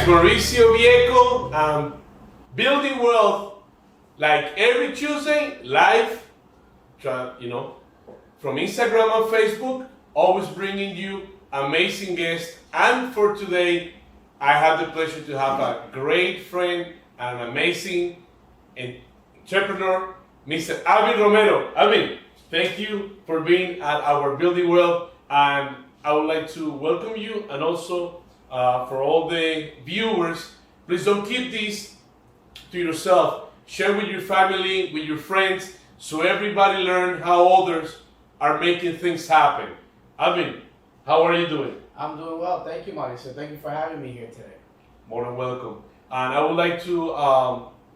guys, Mauricio, Viecco, building wealth like every Tuesday live, from Instagram and Facebook, always bringing you amazing guests. And for today, I have the pleasure to have a great friend and an amazing entrepreneur, Mr. Alvin Romero. Alvin, thank you for being at our Building Wealth, and I would like to welcome you, and also for all the viewers, please don't keep this to yourself. Share with your family, with your friends, so everybody learn how others are making things happen. Alvin, how are you doing? I'm doing well. Thank you, Mauricio. Thank you for having me here today. More than welcome. And I would like to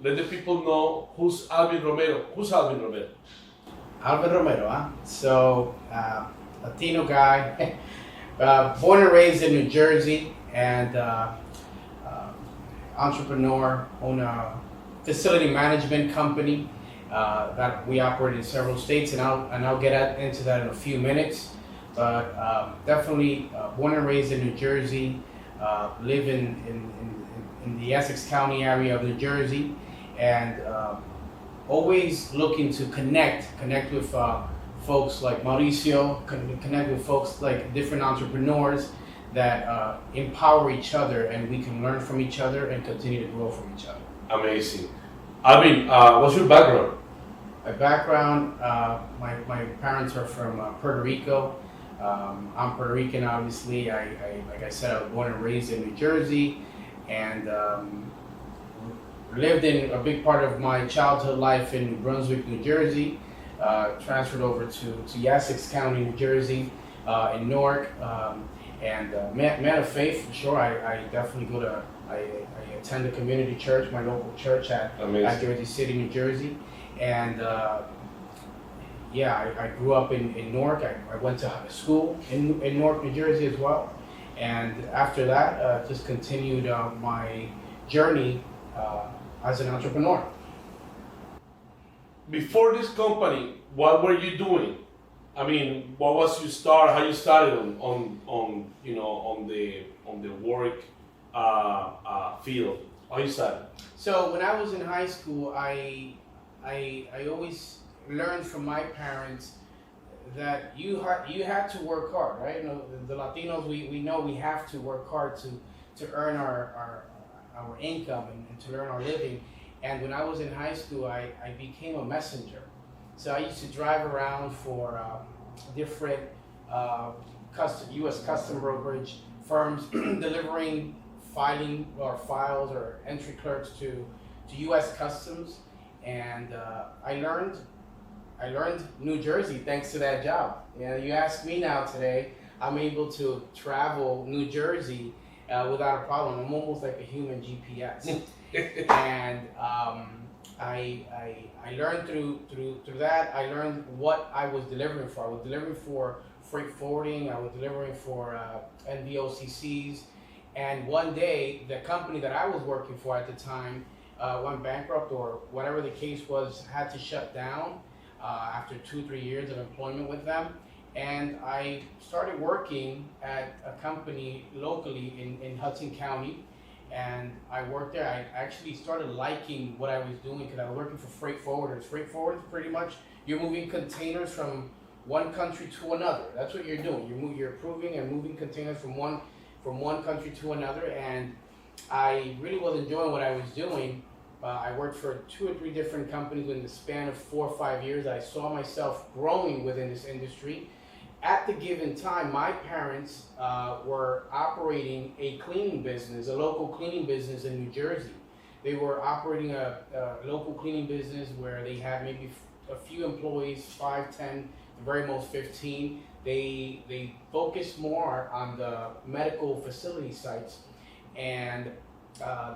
let the people know who's Alvin Romero. Who's Alvin Romero? Alvin Romero, huh? So, Latino guy, born and raised in New Jersey, and entrepreneur, own a facility management company that we operate in several states, and I'll get into that in a few minutes. But definitely born and raised in New Jersey, live in the Essex County area of New Jersey, and always looking to connect with folks like Mauricio, connect with folks like different entrepreneurs that empower each other, and we can learn from each other and continue to grow from each other. Amazing. Alvin, what's your background? My background, my parents are from Puerto Rico. I'm Puerto Rican, obviously. Like I said, I was born and raised in New Jersey, and lived in a big part of my childhood life in New Brunswick, New Jersey. Transferred over to Essex County, New Jersey, in Newark, and man of faith, for sure. I definitely I attend a community church, my local church at Jersey City, New Jersey, and I grew up in Newark. I went to school in Newark, New Jersey as well, and after that, just continued my journey as an entrepreneur. Before this company, what were you doing? I mean, what was your start? How you started on the work field? How you started? So when I was in high school, I always learned from my parents that you had to work hard, right? You know, the Latinos, we know we have to work hard to earn our income and to earn our living. And when I was in high school, I became a messenger. So I used to drive around for different U.S. custom brokerage firms, delivering files or entry clerks to U.S. Customs, and I learned New Jersey thanks to that job. You ask me now today, I'm able to travel New Jersey without a problem. I'm almost like a human GPS. And I learned through that. I learned what I was delivering for. I was delivering for freight forwarding. I was delivering for NVOCCs. And one day, the company that I was working for at the time went bankrupt, or whatever the case was, had to shut down after 2-3 years of employment with them. And I started working at a company locally in Hudson County. And I worked there. I actually started liking what I was doing because I was working for freight forwarders. Freight forwarders, pretty much, you're moving containers from one country to another. That's what you're doing. You're approving and moving containers from one country to another. And I really was enjoying what I was doing. I worked for 2 or 3 different companies in the span of 4 or 5 years. I saw myself growing within this industry. At the given time, my parents were operating a cleaning business, a local cleaning business in New Jersey. They were operating a local cleaning business where they had maybe a few employees, 5, 10, the very most 15. They focused more on the medical facility sites, and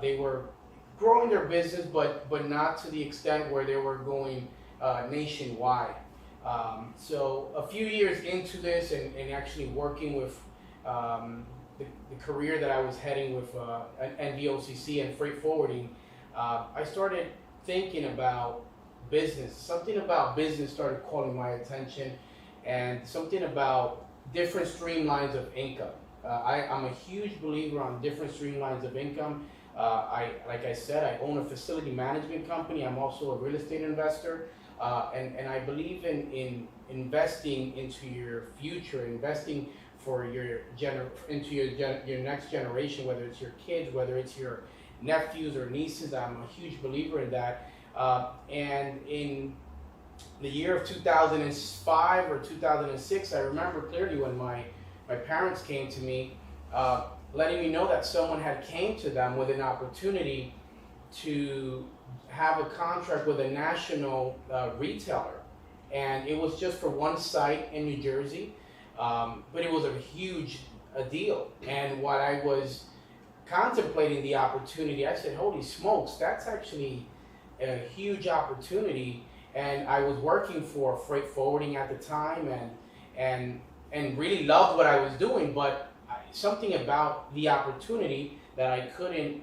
they were growing their business, but not to the extent where they were going nationwide. So a few years into this and actually working with the career that I was heading with NVOCC and freight forwarding, I started thinking about business. Something about business started calling my attention, and something about different streamlines of income. I'm a huge believer on different streamlines of income. Like I said, I own a facility management company. I'm also a real estate investor, and I believe in investing into your future, investing for into your next generation, whether it's your kids, whether it's your nephews or nieces. I'm a huge believer in that. And in the year of 2005 or 2006, I remember clearly when my parents came to me, letting me know that someone had came to them with an opportunity to have a contract with a national retailer. And it was just for one site in New Jersey, but it was a huge deal. And while I was contemplating the opportunity, I said, holy smokes, that's actually a huge opportunity. And I was working for freight forwarding at the time, and really loved what I was doing, but something about the opportunity that I couldn't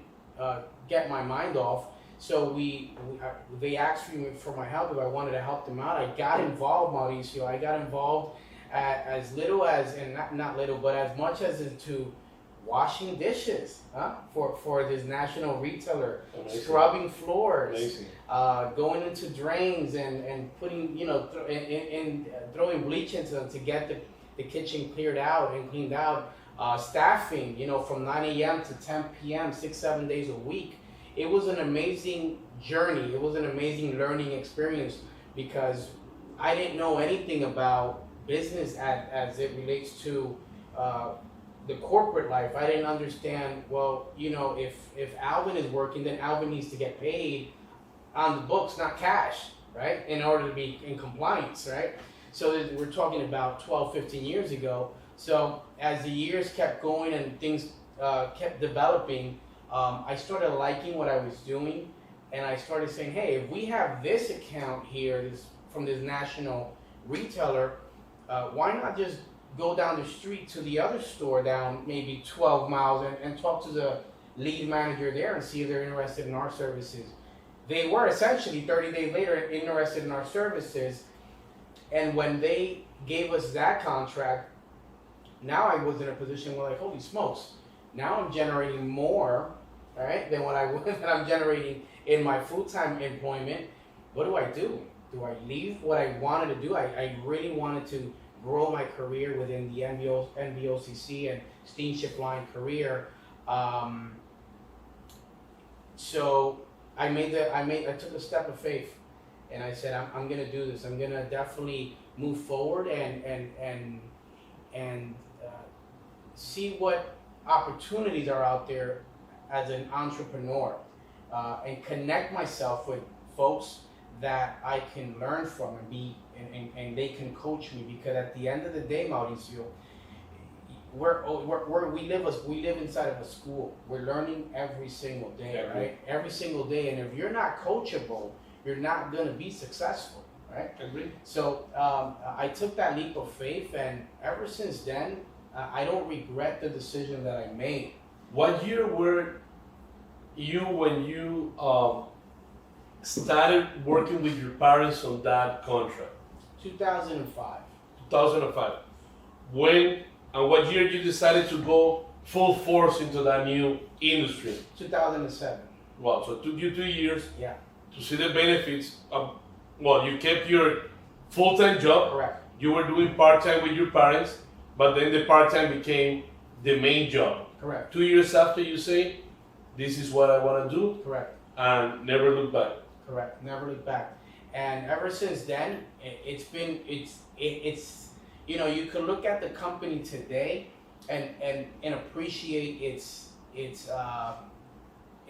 get my mind off. So they asked me for my help if I wanted to help them out. I got involved, Mauricio. I got involved as little as, and not little, but as much as into washing dishes for this national retailer, amazing. Scrubbing floors, going into drains and putting, throwing bleach into them to get the kitchen cleared out and cleaned out. Staffing, from 9 a.m. to 10 p.m., 6-7 days a week. It was an amazing journey. It was an amazing learning experience because I didn't know anything about business as it relates to the corporate life. I didn't understand, well, if Alvin is working, then Alvin needs to get paid on the books, not cash, right? In order to be in compliance, right? So we're talking about 12, 15 years ago. So as the years kept going and things kept developing, I started liking what I was doing, and I started saying, hey, if we have this account here from this national retailer, why not just go down the street to the other store down maybe 12 miles and talk to the lead manager there and see if they're interested in our services. They were essentially 30 days later interested in our services, and when they gave us that contract, now I was in a position where, like, holy smokes, now I'm generating more, all right, than what I'm generating in my full-time employment. What do I do? Do I leave what I wanted to do? I really wanted to grow my career within the NVOCC and steamship line career. So I took a step of faith, and I said, I'm gonna do this. I'm gonna definitely move forward and see what opportunities are out there as an entrepreneur, and connect myself with folks that I can learn from and they can coach me, because at the end of the day, Mauricio, we live inside of a school. We're learning every single day, right? Every single day, and if you're not coachable, you're not going to be successful, right? Agree. So I took that leap of faith, and ever since then, I don't regret the decision that I made. What year were you when you started working with your parents on that contract? 2005. 2005. When and what year you decided to go full force into that new industry? 2007. Wow, so it took you 2 years Yeah. to see the benefits of, well, you kept your full-time job. Correct. You were doing part-time with your parents, but then the part-time became the main job. Correct. 2 years after, you say, this is what I want to do, Correct. and never look back. Correct. Never look back. And ever since then, it's you can look at the company today and appreciate its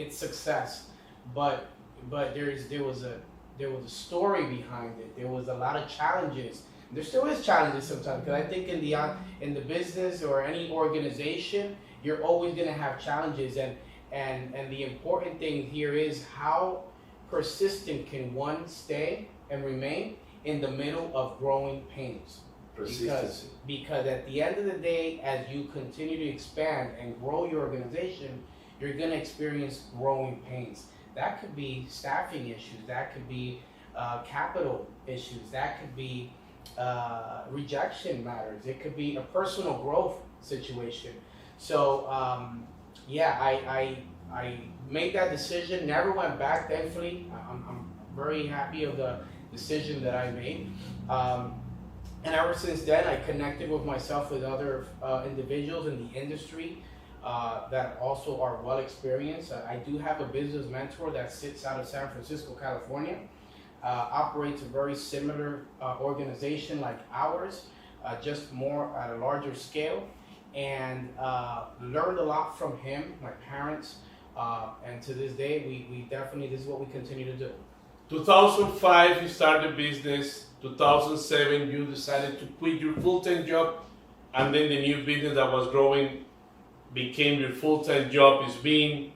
success, but there was a story behind it. There was a lot of challenges. There still is challenges sometimes, because I think in the business or any organization, you're always going to have challenges, and the important thing here is how persistent can one stay and remain in the middle of growing pains. Persistency. Because at the end of the day, as you continue to expand and grow your organization, you're going to experience growing pains. That could be staffing issues, that could be capital issues, that could be rejection matters, it could be a personal growth situation. So yeah, I made that decision. Never went back. Thankfully, I'm very happy of the decision that I made. And ever since then, I connected with myself with other individuals in the industry that also are well experienced. I do have a business mentor that sits out of San Francisco, California, operates a very similar organization like ours, just more at a larger scale, and learned a lot from him, my parents, and to this day, we definitely, this is what we continue to do. 2005, you started business. 2007, you decided to quit your full-time job, and then the new business that was growing became your full-time job. It's been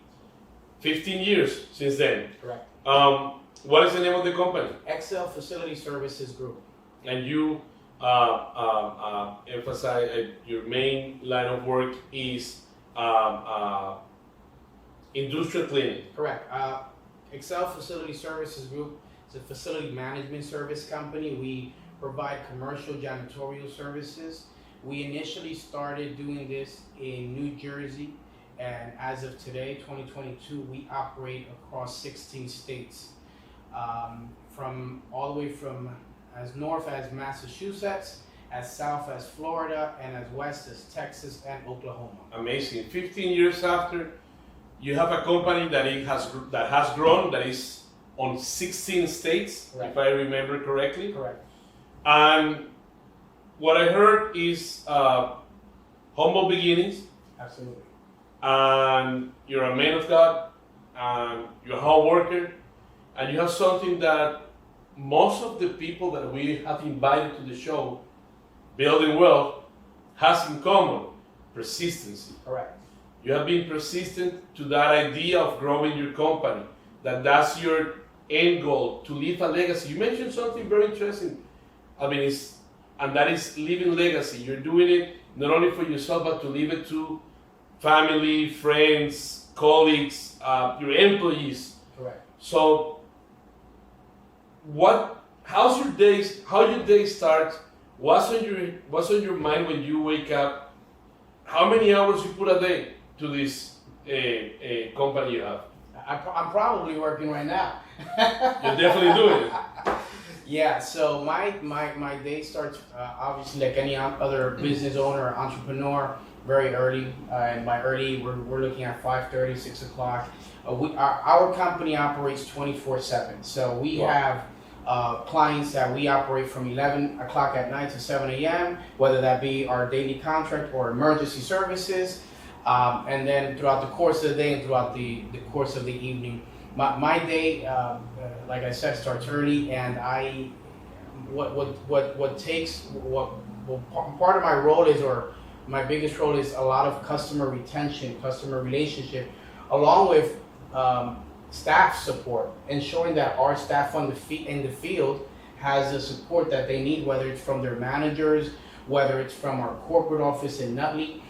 15 years since then. Correct. What is the name of the company? Excel Facility Services Group. And you emphasize your main line of work is industrial cleaning. Correct. Excel Facility Services Group is a facility management service company. We provide commercial janitorial services. We initially started doing this in New Jersey, and as of today, 2022, we operate across 16 states, from all the way from as north as Massachusetts, as south as Florida, and as west as Texas and Oklahoma. Amazing. 15 years after, you have a company that has grown, that is on 16 states, Correct. if I remember correctly. Correct. And what I heard is humble beginnings, Absolutely. and you're a man of God, and you're a hard worker, and you have something that most of the people that we have invited to the show, Building Wealth, has in common: persistency. Correct. You have been persistent to that idea of growing your company, that's your end goal, to leave a legacy. You mentioned something very interesting, Alvin, and that is leaving legacy. You're doing it not only for yourself, but to leave it to family, friends, colleagues, your employees. Correct. So, how your day starts? What's on your mind when you wake up? How many hours you put a day to this company you have? I'm probably working right now. You're definitely doing it. Yeah, so my day starts obviously like any other business owner or entrepreneur, very early. And by early, we're looking at 5:30, 6 o'clock. Our company operates 24/7. So we have clients that we operate from 11 o'clock at night to 7 a.m., whether that be our daily contract or emergency services. And then throughout the course of the day and throughout the course of the evening, my day, like I said, starts early, and part of my role is, or my biggest role is, a lot of customer retention, customer relationship, along with staff support, ensuring that our staff in the field has the support that they need, whether it's from their managers, whether it's from our corporate office in Nutley.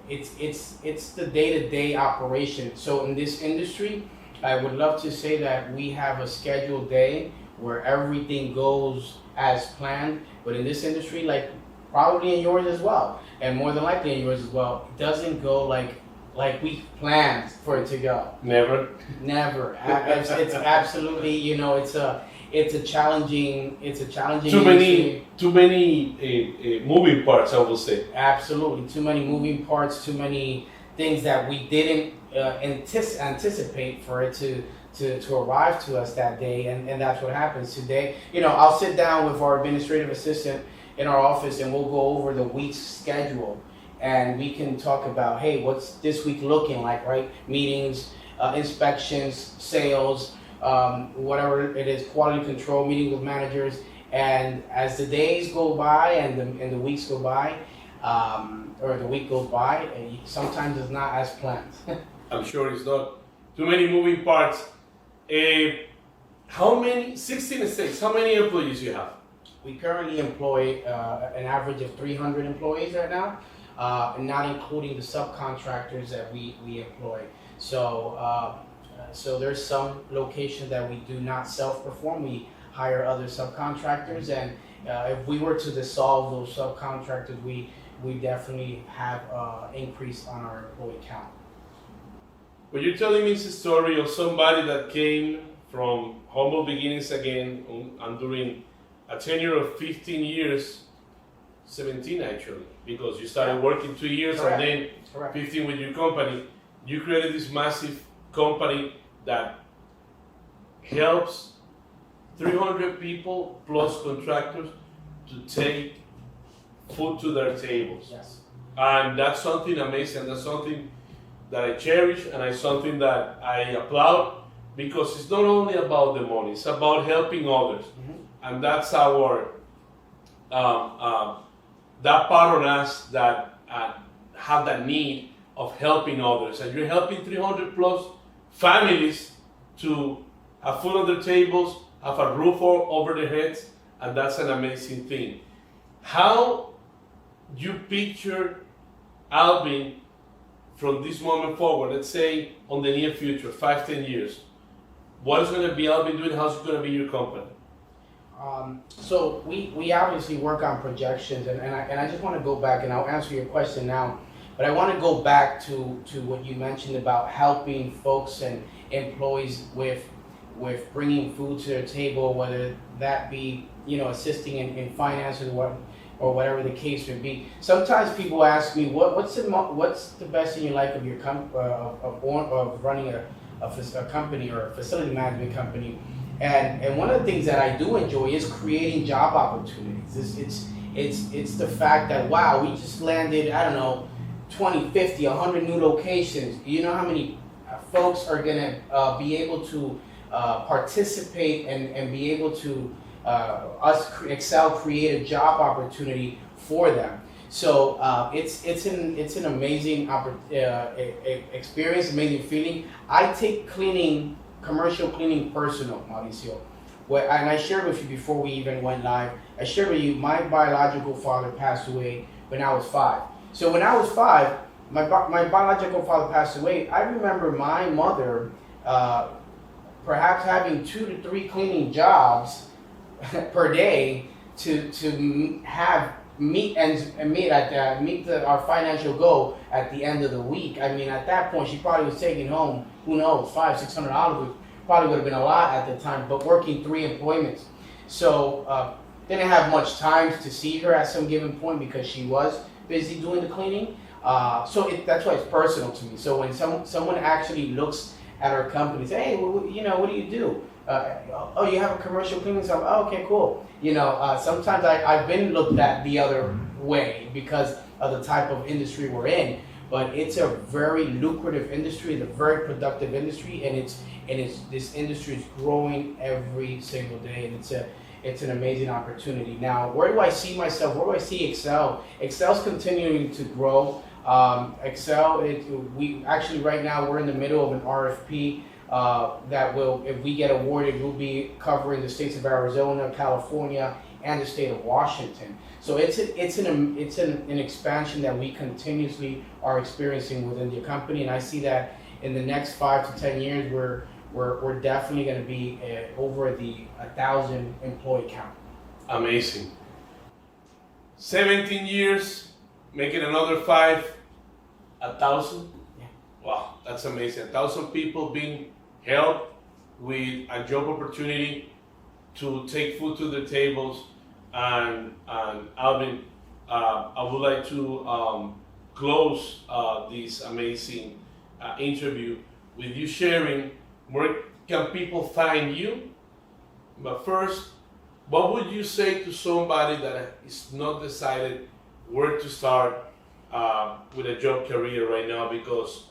It's the day-to-day operation. So in this industry, I would love to say that we have a scheduled day where everything goes as planned. But in this industry, like probably in yours as well, and more than likely in yours as well, it doesn't go like we planned for it to go. Never. Never. It's absolutely, it's a challenging Too many moving parts, I will say. Absolutely, too many moving parts, too many things that we didn't anticipate for it to arrive to us that day, and that's what happens today. I'll sit down with our administrative assistant in our office, and we'll go over the week's schedule, and we can talk about, hey, what's this week looking like, right? Meetings, inspections, sales, whatever it is, quality control, meeting with managers. And as the days go by and the weeks go by, or the week goes by, sometimes it's not as planned. I'm sure it's not. Too many moving parts. 16 states, how many employees you have? We currently employ an average of 300 employees right now, not including the subcontractors that we employ. So there's some locations that we do not self-perform. We hire other subcontractors, and if we were to dissolve those subcontractors, we definitely have increase on our employee count. What you're telling me is a story of somebody that came from humble beginnings again, and during a tenure of 15 years, 17 actually, because you started working 2 years Correct. and then Correct. 15 with your company. You created this massive company that helps 300 people plus contractors to take food to their tables. Yes. And that's something amazing. That's something that I cherish, and it's something that I applaud, because it's not only about the money, it's about helping others. And that's our, that part on us that have that need of helping others. And you're helping 300 plus families to have food on their tables, have a roof over their heads, and that's an amazing thing. How you picture Alvin from this moment forward, let's say on the near future, 5-10 years, what is going to be Alvin doing? How's it going to be your company? So we obviously work on projections, and I just want to go back, and I'll answer your question now, but I want to go back to what you mentioned about helping folks and employees with bringing food to their table, whether that be, you know, assisting in finances or whatever the case may be. Sometimes people ask me, what's the best thing you like of your of running a company or a facility management company, and one of the things that I do enjoy is creating job opportunities. It's the fact that, wow, we just landed, I don't know, 20, 50, 100 new locations. You know how many folks are gonna be able to participate and be able to Excel create a job opportunity for them. So it's an amazing experience, amazing feeling. I take commercial cleaning personal, Mauricio. And I shared with you before we even went live, I shared with you my biological father passed away when I was 5. So when I was 5, my biological father passed away. I remember my mother perhaps having 2 to 3 cleaning jobs per day to have meet our financial goal at the end of the week. I mean, at that point, she probably was taking home, who knows, $500-600, probably would have been a lot at the time, but working 3 employments. So didn't have much time to see her at some given point because she was busy doing the cleaning. So that's why it's personal to me. So when someone actually looks at our company and says, hey, you know, what do you do? Oh, you have a commercial cleaning shop? Oh, okay, cool. You know, sometimes I've been looked at the other way because of the type of industry we're in. But it's a very lucrative industry, it's a very productive industry, and this industry is growing every single day, and it's an amazing opportunity. Now, where do I see myself? Where do I see Excel? Excel's continuing to grow. Excel, we actually right now we're in the middle of an RFP that will, if we get awarded, we'll be covering the states of Arizona, California, and the state of Washington. So it's an expansion that we continuously are experiencing within the company, and I see that in the next 5 to 10 years we're definitely going to be over the 1,000 employee count. Amazing. 17 years, making another 5, 1,000. Yeah. Wow, that's amazing. 1,000 people being helped with a job opportunity to take food to the tables. And Alvin, I would like to close this amazing interview with you sharing where can people find you. But first, what would you say to somebody that is not decided where to start with a job career right now? Because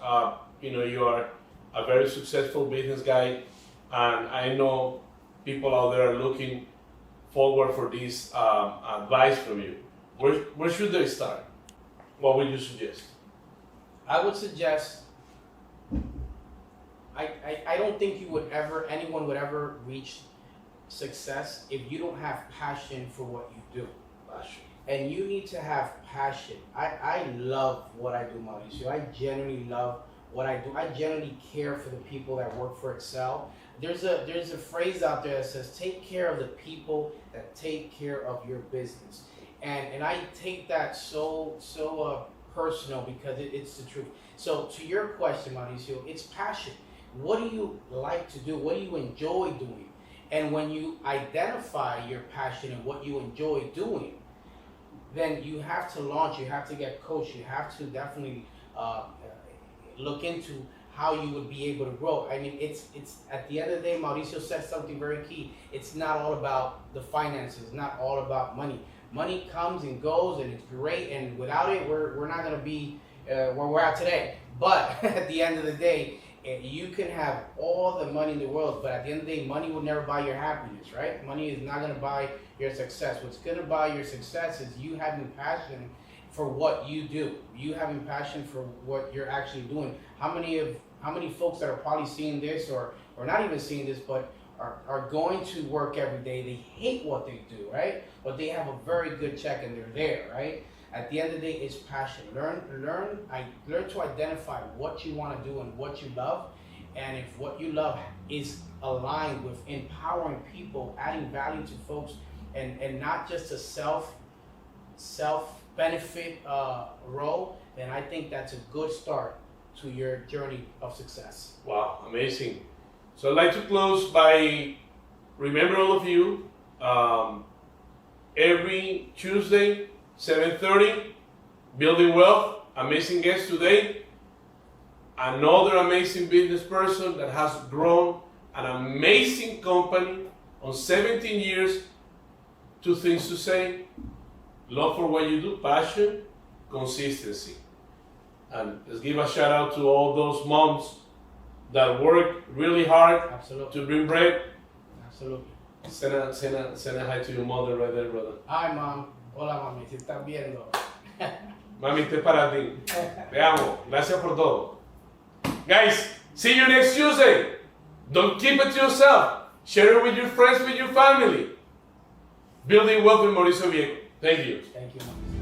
you know, you are a very successful business guy, and I know people out there are looking forward for this advice from you. Where should they start? What would you suggest? I would suggest, I don't think anyone would ever reach success if you don't have passion for what you do. Passion. And you need to have passion. I love what I do, Mauricio. I genuinely love what I do. I genuinely care for the people that work for Excel. There's a phrase out there that says, take care of the people that take care of your business. and I take that so personal because it's the truth. So to your question, Mauricio, it's passion. What do you like to do? What do you enjoy doing? And when you identify your passion and what you enjoy doing, then you have to launch, you have to get coached, you have to definitely look into how you would be able to grow. I mean, it's at the end of the day, Mauricio said something very key. It's not all about the finances, it's not all about money. Money comes and goes and it's great, and without it, we're not gonna be where we're at today. But at the end of the day, you can have all the money in the world, but at the end of the day, money will never buy your happiness, right? Money is not gonna buy your success. What's gonna buy your success is you having passion for what you do. You having passion for what you're actually doing. How many folks that are probably seeing this or not even seeing this, but are going to work every day, they hate what they do, right? But they have a very good check and they're there, right? At the end of the day, it's passion. Learn to identify what you want to do and what you love. And if what you love is aligned with empowering people, adding value to folks, and not just a self benefit role, then I think that's a good start to your journey of success. Wow, amazing. So I'd like to close by remember all of you, every Tuesday, 7:30, Building Wealth, amazing guest today, another amazing business person that has grown an amazing company on 17 years. Two things to say: love for what you do, passion, consistency. And let's give a shout out to all those moms that work really hard Absolutely. to bring bread. Absolutely. Send a hi to your mother right there, brother. Hi, Mom. Hola, mami. Si estás viendo. Mami, este es para ti. Te amo. Gracias por todo. Guys, see you next Tuesday. Don't keep it to yourself. Share it with your friends, with your family. Building Wealth with Mauricio Viecco. Thank you. Thank you, Mom.